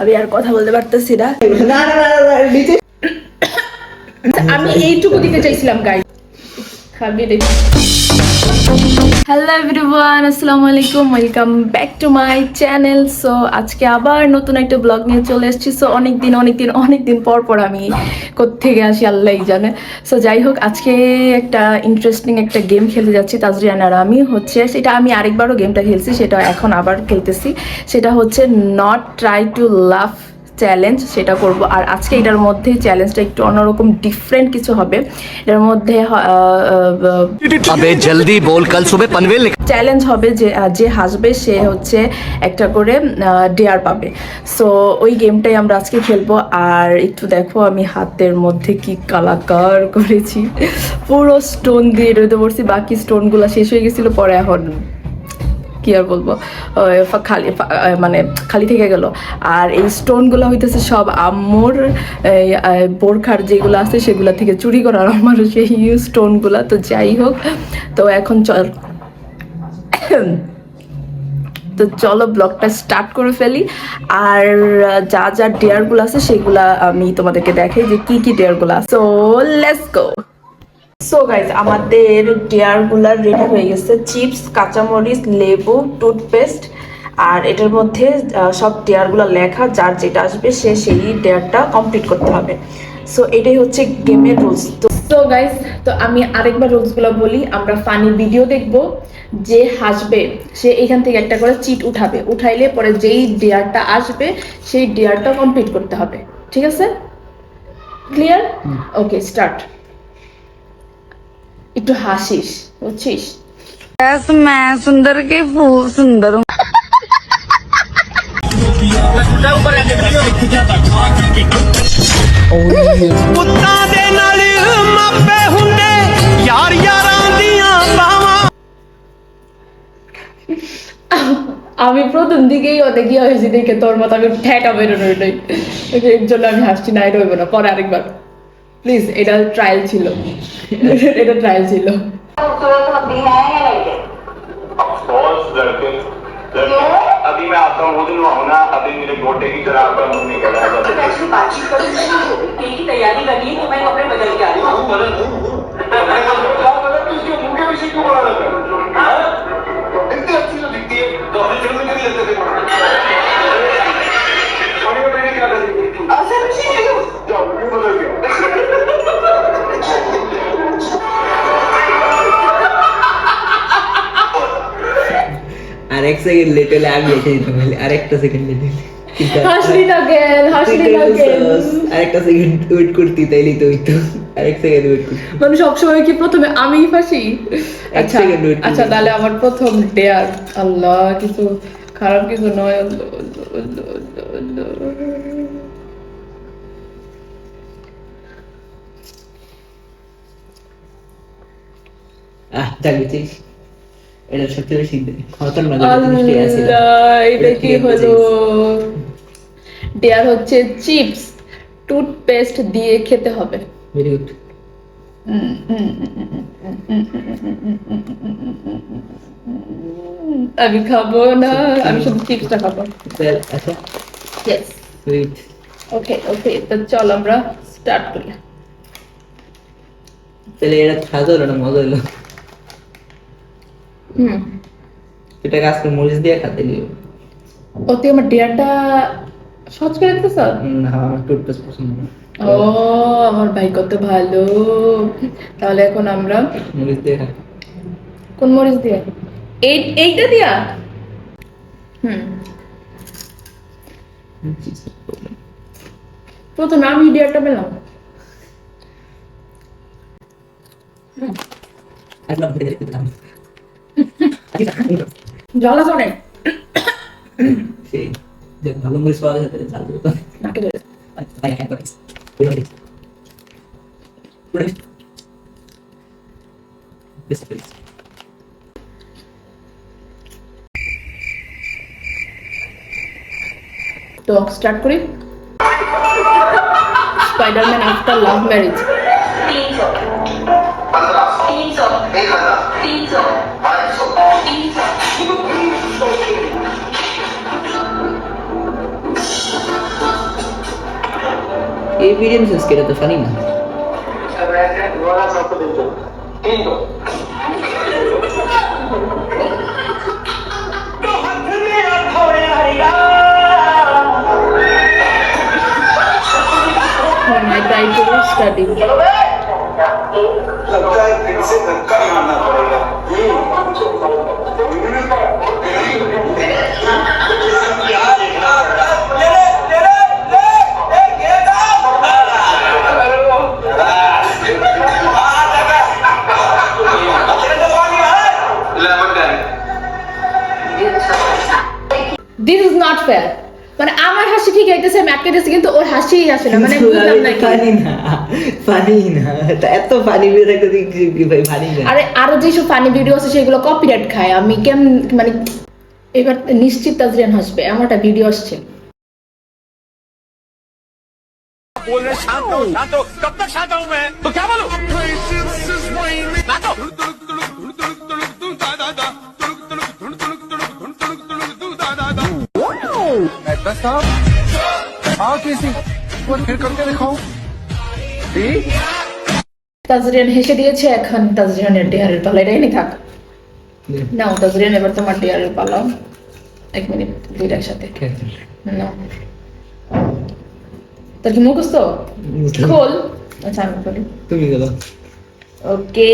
আমি আর কথা বলতে পারতেছি না। আমি এইটুকু দিতে চাইছিলাম গাইস। খাবি দেখি। হ্যালো এভরিওয়ান, আসসালামু আলাইকুম, welcome back to my channel. So আজকে আবার নতুন একটা ব্লগ নিয়ে চলে এসেছি। সো অনেকদিন পর আমি কোত্থেকে আসি আল্লাহই জানে। সো যাই হোক, আজকে একটা ইন্টারেস্টিং একটা গেম খেলতে যাচ্ছি তাজরিয়ান আর আমি। সেটা আমি আরেকবারও গেমটা খেলছি, সেটা এখন আবার খেলতেছি। সেটা হচ্ছে not try to love challenge, সেটা করব। আর আজকে এটার মধ্যে চ্যালেঞ্জটা একটু অন্যরকম ডিফারেন্ট কিছু হবে। এটার মধ্যে জলদি বল, কাল সুবে পনভেল চ্যালেঞ্জ হবে যে হাসবে সে হচ্ছে একটা করে ডেয়ার পাবে। সো ওই গেমটাই আমরা আজকে খেলবো। আর একটু দেখো আমি হাতের মধ্যে কি কালাকার করেছি, পুরো স্টোন দিয়ে রইতে পড়ছি। বাকি স্টোনগুলো শেষ হয়ে গেছিলো, পরে এখন কি আর বলবো, খালি থেকে গেল। আর এই স্টোনগুলো হইতেছে সব আম্মুর বোরখার যেগুলো আছে সেগুলো থেকে চুরি করার আমার সেই স্টোনগুলা। তো যাই হোক, তো এখন তো চলো ব্লগটা স্টার্ট করে ফেলি। আর যা যা ডেয়ারগুলো আছে সেগুলা আমি তোমাদেরকে দেখাই যে কি কি ডেয়ারগুলো আছে। So let's go. So guys, আমাদের ডেয়ারগুলা রেডি হয়ে গেছে। চিপস, কাঁচামরিচ, লেবু, টুথপেস্ট। আর এটার মধ্যে সব ডেয়ারগুলো লেখা, যার যেটা আসবে সে সেই ডেয়ারটা কমপ্লিট করতে হবে। সো এটাই হচ্ছে গেমের রুলস। তো গাইজ, তো আমি আরেকবার রুলসগুলো বলি। আমরা ফানি ভিডিও দেখব, যে হাসবে সে এখান থেকে একটা করে চিট উঠাবে, উঠাইলে পরে যেই ডেয়ারটা আসবে সেই ডেয়ারটা কমপ্লিট করতে হবে। ঠিক আছে? ক্লিয়ার? ওকে, স্টার্ট। একটু হাসিস, বুঝছিস? मैं सुंदर के फूल सुंदर हूँ। আমি প্রথম দিকেই অনেক ইয়ে হয়েছি দেখে তোর মতো আমি ঠেকা বেরোনোর নাই, এর জন্য আমি হাসছি না। এটা হইব না, পরে আরেকবার প্লিজ। এটা ট্রায়াল ছিল, এটা ট্রায়াল ছিল। अभी मैं आता हूँ, वो दिन वहाँ होना, अभी मेरे गोटे की तरह आपका मुंह निकल रहा है। ऐसी बातचीत करूँ की तैयारी करनी है, तो मैं कपड़े बदल के आ रही हूँ। बदल तुझे मुंह के पीछे क्यों बड़ा लगता है? इतनी अच्छी तो दिखती है, तो अपनी फिल्म में नहीं लगते थे। और मैंने क्या कर दी? ऐसे पीछे जाओ, क्यों बदल गया? আরেক সেকেন্ড লেট হলে আমি এসে দিতাম, আরেকটা সেকেন্ড লেট হলে হাসলি না কেন? আরেকটা সেকেন্ড ওয়েট করতি, তাইলেই তো হইতো। আরেক সেকেন্ড ওয়েট করতি, মানে সবসময় কি প্রথমে আমিই ফাঁসি? আচ্ছা second wait আচ্ছা, তাহলে আমার প্রথম ডেয়ার। আল্লাহ, কিছু খারাপ কিছু নয়। জাগিছিস। এটা সবচেয়ে বেশি খতরনাক জিনিসটা আছে। আল্লাহ, এটা কি হলো? ডেয়ার হচ্ছে চিপস টুথপেস্ট দিয়ে খেতে হবে। Very good. আমি খাবো না, আমি শুধু চিপসটা খাবো। আচ্ছা, ইয়েস, সুইট। ওকে ওকে, তো চল আমরা স্টার্ট করি। তাহলে এটা খাওয়া হলো না, মজা হলো। এটা আজকে মরিচ দিয়ে খাতে দিও। ও, তুই আমার ডেয়ারটা সহজ করে দিতেছ? না, আমার টুথপেস্ট পছন্দ না। ও আমার ভাই কত ভালো। তাহলে এখন আমরা মরিচ দিয়ে খাই। কোন মরিচ দিয়ে? এইটা দিয়া? প্রথমে আমি ডেয়ারটা পেলাম। একদম ভেতরে দিলাম। জল আছে অনেক। সেই যে ভালো মরিচ পাওয়া যায় তাহলে চাল দিতে। নাকে ধরে। তাই হ্যাঁ করে। পুরো বেশ বেশ। তো স্টার্ট করি। Spiderman after love marriage. 300, 1000, 500, 300। এই ভিডিও মিসেস করে তো ফানি না। I try to study. लगता है फिर से धक्का मारना पड़ेगा This is not fair. মানে আমার হাসি ঠিক আইতেছে আমি আটকাইতেছি কিন্তু ওর হাসিই আসে না মানে বুঝলাম না কি। ফানি না তা এত ফানি ভিডিও দেখতে কি ভাই ফানি না। আরে আরো যেসব ফানি ভিডিও আছে সেগুলো কপিরাইট খায় আমি কেন মানে এবার নিশ্চিত তাজরিয়ান হাসবে আমার একটা ভিডিও আসছে बोल रहे शांत हो कब तक शांत हूं मैं तो क्या बोलूं তাজরিয়ান হেসে দিয়েছে এখন তাজরিয়ানের ডেয়ারের পালা এটাই নি থাক নাও তাজরিয়ান এবার তোমার ডেয়ারের পালা 1 মিনিট দুইটা একসাথে নাও তোর কি মুখস্থ খোল আচ্ছা আমি করি তুমি গেল ওকে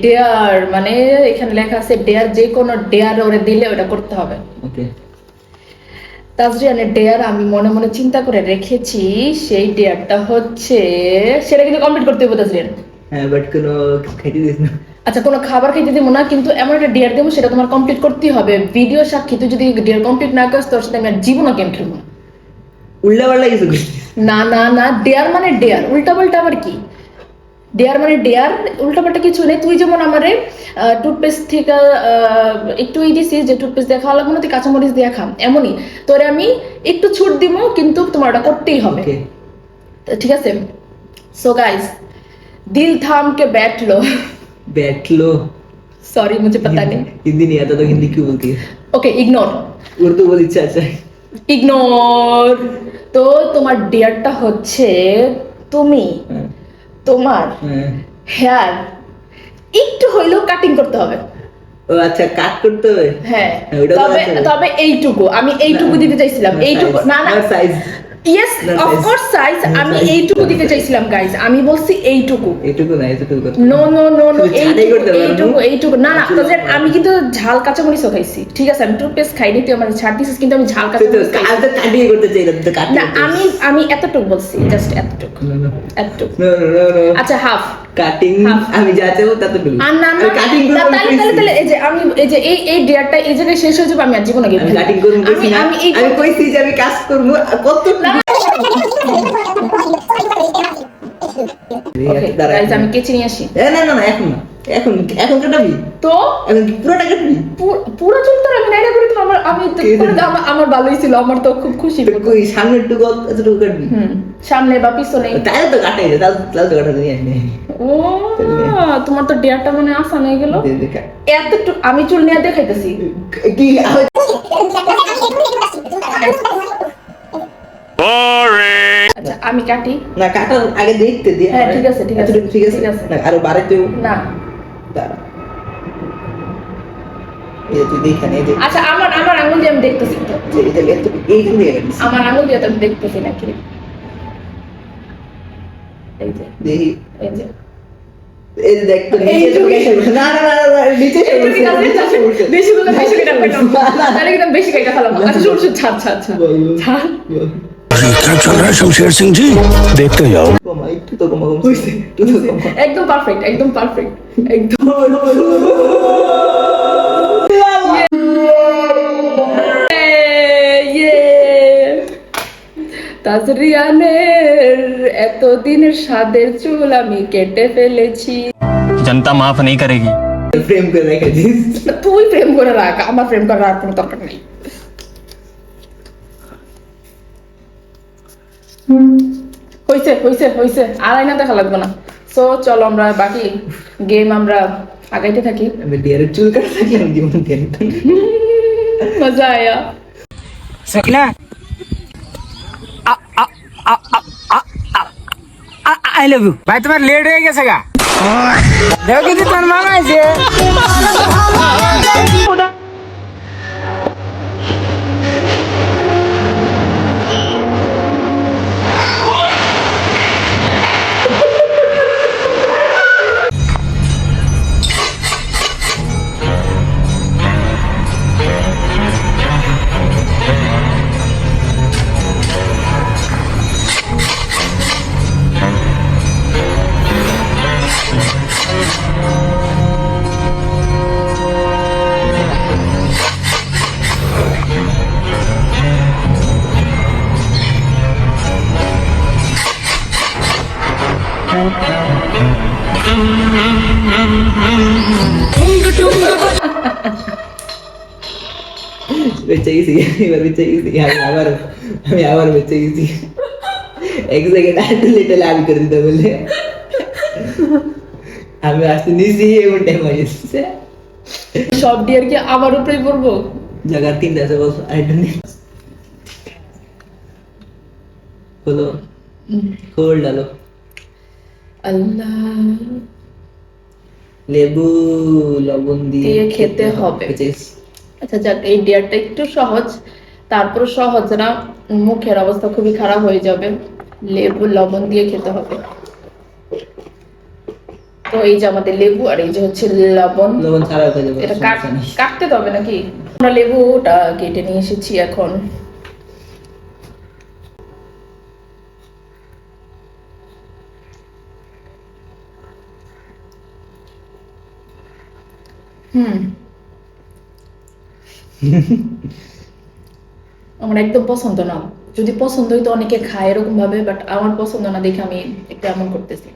ডেয়ার মানে এখানে লেখা আছে ডেয়ার যে কোনো ডেয়ার ওরে দিলে ওটা করতে হবে ওকে তাজরিয়ানের ডেয়ার আমি মনে মনে চিন্তা করে রেখেছি সেই ডেয়ারটা হচ্ছে সেটা কিন্তু কমপ্লিট করতে হবে তাজরিয়ান হ্যাঁ বাট কোনো খাইতে দিস না আচ্ছা কোনো খাবার খাইতে দেবো না কিন্তু এমন একটা ডেয়ার দেবো সেটা তোমার কমপ্লিট করতেই হবে ভিডিও সাক্ষী তুই যদি ডেয়ার কমপ্লিট না করিস তোর সাথে আমি আর জীবনও গেম খেলবো না উল্টা পাল্টা কিছু করছিস না না না ডেয়ার মানে ডেয়ার উল্টা পাল্টা আবার কি ডেয়ার মানে ডেয়ার উল্টা পাল্টা কিছু নেই তুই যেমন আমারে টুথপেস্ট থেকে একটু দিছিস যে টুথপেস্ট দিয়ে খাওয়া লাগবে না তুই কাঁচামরিচ দিয়ে খাম এমনই তোরে আমি একটু ছুট দিব কিন্তু তোমার ওটা করতেই হবে ওকে ঠিক আছে সো गाइस दिल थाम के बैठ लो बैठ लो सॉरी मुझे पता नहीं हिंदी नहीं आता तो हिंदी क्यों बोलती है ओके इग्नोर उर्दू बोल इच्छा अच्छा है ইগনোর তো তোমার ডিয়ারটা হচ্ছে তুমি हाँ, তোমার हाँ। হেয়ার একটু হইলেও কাটিং করতে হবে ও আচ্ছা কাট করতে হবে হ্যাঁ হ্যাঁ, ওটা তো তবে আছে। তবে এইটুকু আমি এইটুকু দিতে চাইছিলাম এইটুকু না না সাইজ ইয়েস না, অফ size। কোর্স সাইজ না, আমি size। এইটুকু দিতে চাইছিলাম গাইস আমি বলছি এইটুকু এইটুকু না এইটুকু করতে নো নো নো নো শুধু ঝালাই করতে পারবো। এইটুকু এইটুকু না না তাহলে আমি কিন্তু ঝাল কাঁচামরিচও খাইছি ঠিক আছে আমি টুথপেস্ট খাইনি তুই আমার ছাড় দিছিস কিন্তু আমি ঝাল তুই তো কাঁচামরিচ খাইছি। কাজ তো কাটিয়ে করতে চাইলাম তো কাটিয়ে না আমি এতটুকু বলছি জাস্ট এতটুকু এতটুকু নো নো নো নো আচ্ছা হাফ কাটিং Half. আমি যা চাইবো তা তো বলি আর না না কাটিং না, করব তাহলে এই যে আমি এই যে এই ডেয়ারটা এই জায়গায় শেষ হয়ে যাবে আমি আর জীবনে গেম আমি কাটিং করব কইছি না আমি এই আমি কইছি যে আমি কাজ করব কত ওকে গাইস আমি কেচি নিয়ে আসি না না না এখন না এখন কাটাবি তো এখন কি পুরোটা কাটবি পুরো চুল তো আমি নাইরা করি তো আমি তো কে করে দাও, আমার ভালোই ছিল আমার তো খুব খুশি তো কই সামনে একটু গল এতটুকু কাটবি সামনে বা পিছনে তাহলে তো কাটাই দে তাহলে তো কাটা দিয়ে আসবে ও তোমার তো ডেয়ারটা মানে আসান হয়ে গেল দেখা এতটুকু আমি চুল নিয়ে দেখাইতেছি কি আচ্ছা আমি কাটি না কাটার আগে দেখতে দে হ্যাঁ, ঠিক আছে, ঠিক আছে, এতটুকু ঠিক আছে ঠিক আছে। না আরো বাড়াইতেও না দাঁড়া এই যে তুই দেখা নে যে আচ্ছা আমার আঙুল দিয়ে আমি দেখতেছি তো এটা এত এই দিয়ে গেছিস আমার আঙুল দিয়ে তো আমি দেখতেছি না কি এই যে দেখি এই যে এই যে দেখ তো নিচে তো গেছে না না না না নিচে বেশি বলে বেশি কেটে ফেলাম আরে একদম বেশি কেটে ফেলাম আচ্ছা শুট শুট ছাড় ছাড় ছাড় ছাড় क्या चल रहा है शमशेर सिंह जी देखते जाओ কমা একটু তো কমা হইছে একটু তো কমা একদম পারফেক্ট একদম তাজরিয়ানের এতদিনের স্বাদের চুল আমি কেটে ফেলেছি जनता माफ नहीं करेगी প্রেম করে রেখে দিস তুই প্রেম করে রাখ আমার প্রেম করার আর কোনো দরকার নেই হইছে আর আয়না দেখা লাগবে না সো চলো আমরা বাকি গেম আমরা আগাইতে থাকি আমি ডিয়ারের চুল কাটা থাকলে আমি জীবন দিয়ে মজা আয়া सकला আই লাভ ইউ ভাই তোমার লেট হয়ে গেছে গা দেখো কিন্তু তোমার মামা আছে বেঁচে গেছি এবার বেঁচে গেছি আমি আবার বেঁচে গেছি এক সেকেন্ড আসতে লেটে আমি করে দিতে বললে আমি আসতে নিয়েছি এমন টাইম হয়ে যাচ্ছে সব ডিয়ার কি আমার উপরেই পড়বো? জায়গার 3টা আছে বস আরেকটা নেই হলো খোল ডালো আল্লাহ, লেবু লবণ দিয়ে দিয়ে খেতে হবে। বেঁচে গেছি। আচ্ছা যাক, এই ডিয়ারটা একটু সহজ, তারপর সহজ না, মুখের অবস্থা খুবই খারাপ হয়ে যাবে। লেবু লবণ দিয়ে খেতে হবে। তো এই যে আমাদের লেবু আর এই যে হচ্ছে লবণ, লবণ ছাড়া হয়ে যাবে এটা সমস্যা নেই। কাটতে তো হবে নাকি? আমরা লেবুটা কেটে নিয়ে এসেছি এখন। আমার একদম পছন্দ না। যদি পছন্দ হইতো অনেকে খায় এরকম ভাবে, বাট আমার পছন্দ না দেখে আমি একটু এমন করতেছি।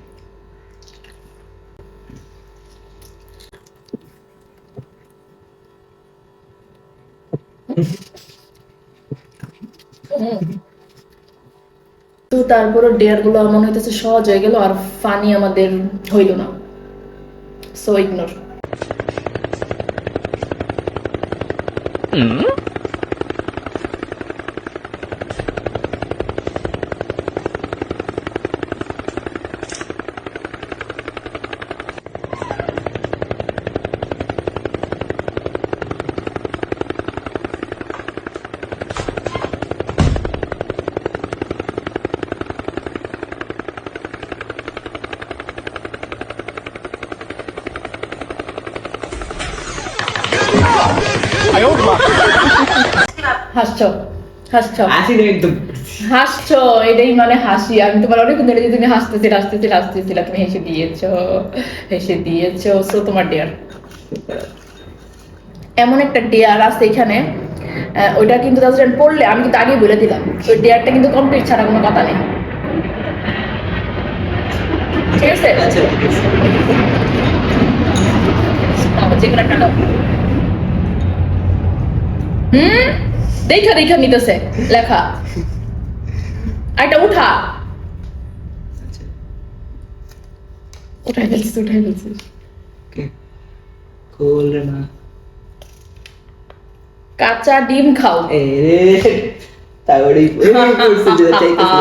তো তারপরে ডেয়ার গুলো মনে হইতেছে সহজ হয়ে গেল, আর ফানি আমাদের হইল না, সো ইগনোর। হাসছো হাসছো আসি না একদম হাসছো, এটাই মানে হাসি। আমি তোমার অনেকক্ষণ ধরে যে তুমি হাসতেছিলা, তুমি হেসে দিয়েছো। সো তোমার ডেয়ার, এমন একটা ডেয়ার আছে এখানে, ওইটা কিন্তু পড়লে আমি কিন্তু আগেই বলে দিলাম, ওই ডেয়ারটা কিন্তু কমপ্লিট ছাড়া কোনো কথা নেই, ঠিক আছে? যেগুলো একটা দাও। দেখা নিতেছে লেখা, এটা উঠাই ফেলছিস। খোল রে না কাঁচা ডিম খাও। এ রে তাহলে করছে যেটা চাইতেছে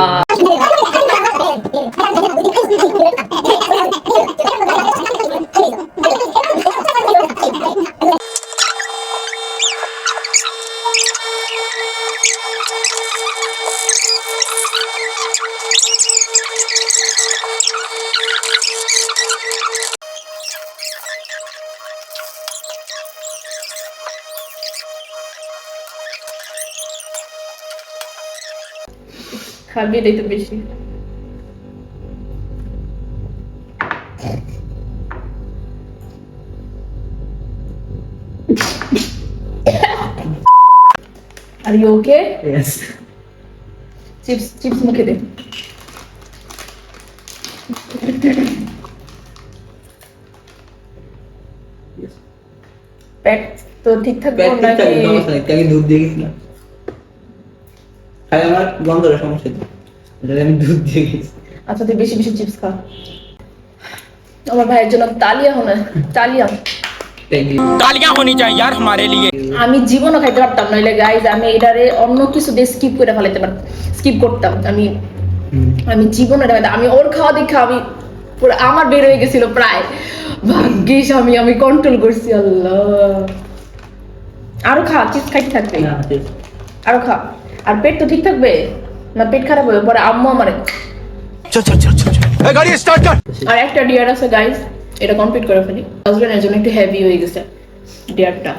খাবি, এটাই তো বেশি। Are you okay? Yes. Chips মুখে দে। পেট তো ঠিকঠাক নাকি? আমি দুধ দিয়ে গেছিলাম, খাই আমার গন্ধের সমস্যা তো, আমি দুধ দিয়ে গেছি। আচ্ছা তুই বেশি বেশি চিপস খা। আমার ভাইয়ের জন্য তালিয়া হলো, তালিয়া तालियां होनी चाहिए यार हमारे लिए। আমি জীবনও খাইতে পারতাম, নইলে গাইজ আমি এটারে অন্য কিছু দিয়ে স্কিপ করে ফেলাইতে পারতাম, স্কিপ করতাম। আমি আমি জীবনে আমি ওর খাওয়া দেখা আমি পুরো আমার বের হয়ে গেছিল প্রায়, ভাগ্যিস আমি কন্ট্রোল করছি। আল্লাহ, আরো খা, চিজ খাইতে থাকবে, না, ঠিক। আরো খা। আর পেট তো ঠিক থাকবে না, পেট খারাপ হবে পরে আম্মু আমারে। चल चल चल चल गाड़ी स्टार्ट कर আর একটা ডিয়ার আছে গাইস, এটা কমপ্লিট করে ফেলি। হাজবেন্ডের জন্য একটু হেভি হয়ে গেছে ডিয়ারটা।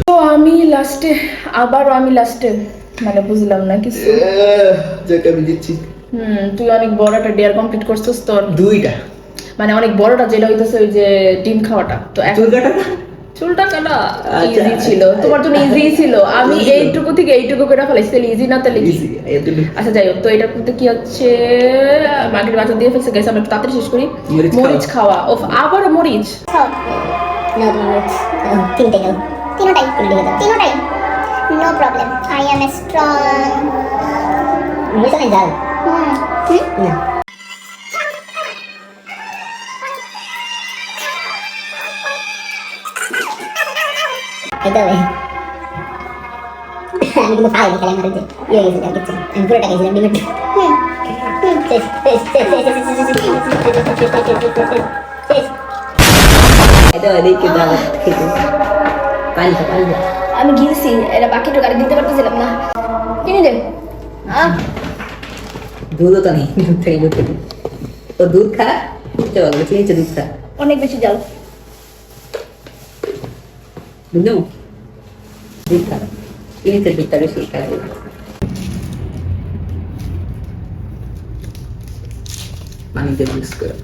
তো আমি লাস্টে মানে বুঝলাম না কিছু। যাকে আমি দিচ্ছি তুই অনেক বড় একটা ডিয়ার কমপ্লিট করছিস তোর, দুইটা মানে অনেক বড়টা যেটা হইতেছে ওই যে ডিম খাওয়াটা। তো এখন চুল কাটা না? চুলটা কাটা আচ্ছা। ইজি ছিল, তোমার জন্য ইজি ছিল। আমি এইটুকু থেকে এইটুকু করে ফেলাইছি, ইজি না তাহলে কি? Easy, এতটুকু। আচ্ছা যাই হোক, তো এটার মধ্যে কি হচ্ছে, মার্কেট বাজার দিয়ে ফেলছে গাইস। আমরা একটু তাড়াতাড়ি শেষ করি। মরিচ মরিচ খাওয়া, ওফ আবার মরিচ। তিনটাই তিনোটাই no problem, I am strong. বুঝলেন যাও না এটা আমি কিন্তু খাই খালি আমার যে ইয়ে গেছে যা কিছু আমি পুরোটা গেছিলাম লিমিট এটা দেখে দাও খেতে পানি আমি গিলছি, এটা বাকিটা গাড়ি দিতে পারতেছিলাম না। কিনে দেন দুধও তো নেই, দুধ থেকে দুধ খেতে তো দুধ খা, চলো বেশি নিচে দুধ খা, অনেক বেশি জাল। বুঝলো দুধ খা, নিচে দুধটা বেশি খা। পানিতে মিক্স করো।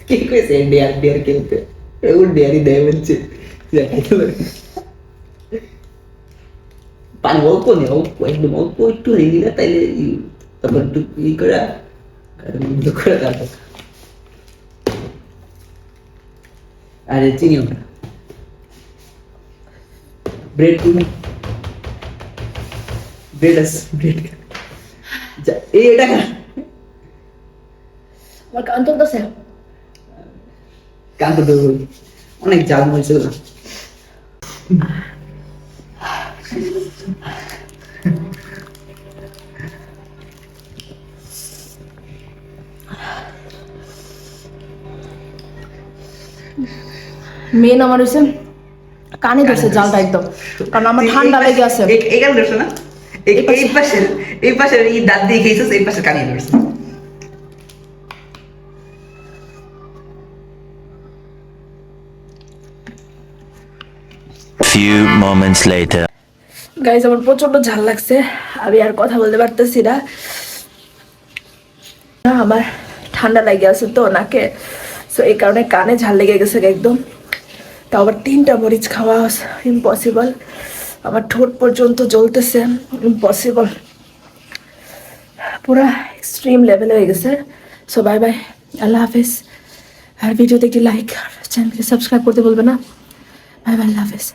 কি কইছে ডিয়ার ডিয়ার খেলতে, ও ডিয়ারই দেয় বলছে দেখাইতে পারে। পানি অল্প নেই, অল্প একদম অল্প একটু নিয়ে দিলে তাইলে তারপর একটু ই করে তারপর আরে চিনিও না। ব্রেড ব্রেড আছে, ব্রেড এটা খা। আমার কান চলতেছে। কান তো দেবো, অনেক জাল মরেছে না। মেন আমার হচ্ছে কানে ধরছে জালটা একদম, কারণ আমার ঠান্ডা লেগে আছে। এই কানে ধরছে না, এই পাশের এই দাঁত দিয়ে খেয়েছিস, এই পাশে কানে ধরছে। few moments later গাইস আমার প্রচন্ড ঝাল লাগছে, আমি আর কথা বলতে পারতেছি না। আমার ঠান্ডা লেগে আছে তো নাকে, সো এই কারণে কানে ঝাল লেগে গেছে একদম। তাও আবার 3টা মরিচ খাওয়া ইম্পসিবল, আমার ঠোঁট পর্যন্ত জ্বলতেছে, ইম্পসিবল, পুরা এক্সট্রিম লেভেল হয়ে গেছে। সো বাই বাই, আল্লাহ হাফেজ। আর ভিডিওতে একটি লাইক আর চ্যানেলকে সাবস্ক্রাইব করতে বলবে না। বাই বাই, আল্লাহ হাফেজ।